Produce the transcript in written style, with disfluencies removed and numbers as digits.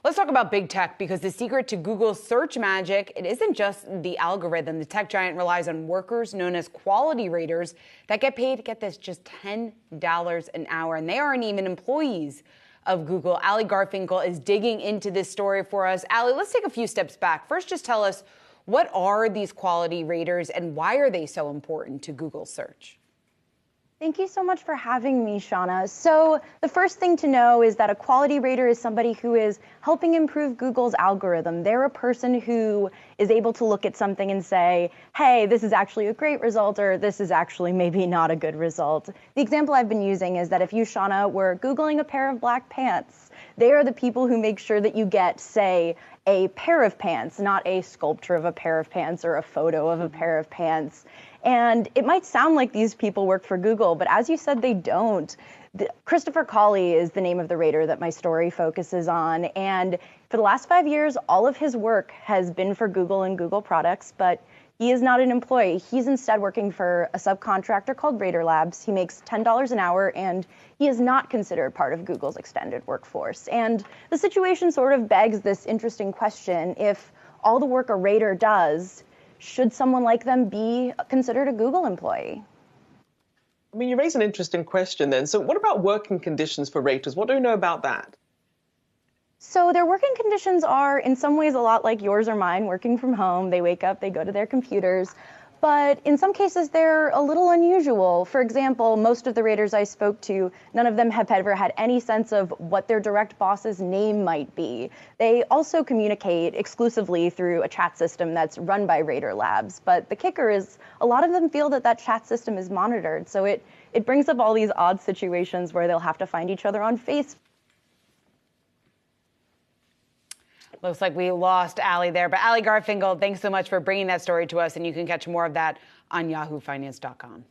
Let's talk about big tech, because the secret to Google's search magic, it isn't just the algorithm. The tech giant relies on workers known as quality raters that get paid, get this, just $10 an hour. And they aren't even employees of Google. Allie Garfinkle is digging into this story for us. Allie, let's take a few steps back. First, just tell us, what are these quality raters and why are they so important to Google's search? Thank you so much for having me, Shauna. So the first thing to know is that a quality rater is somebody who is helping improve Google's algorithm. They're a person who is able to look at something and say, hey, this is actually a great result, or this is actually maybe not a good result. The example I've been using is that if you, Shauna, were Googling a pair of black pants, they are the people who make sure that you get, say, a pair of pants, not a sculpture of a pair of pants or a photo of a pair of pants. And it might sound like these people work for Google, but as you said, they don't. Christopher Cawley is the name of the rater that my story focuses on. And for the last 5 years, all of his work has been for Google and Google products, but he is not an employee. He's instead working for a subcontractor called Rater Labs. He makes $10 an hour, and he is not considered part of Google's extended workforce. And the situation sort of begs this interesting question: if all the work a rater does, should someone like them be considered a Google employee? I mean, you raise an interesting question then. So what about working conditions for raters? What do we know about that? So their working conditions are in some ways a lot like yours or mine, working from home. They wake up, they go to their computers. But in some cases, they're a little unusual. For example, most of the raters I spoke to, none of them have ever had any sense of what their direct boss's name might be. They also communicate exclusively through a chat system that's run by Rater Labs. But the kicker is a lot of them feel that that chat system is monitored. So it brings up all these odd situations where they'll have to find each other on Facebook. Looks like we lost Allie there. But Allie Garfinkle, thanks so much for bringing that story to us. And you can catch more of that on yahoofinance.com.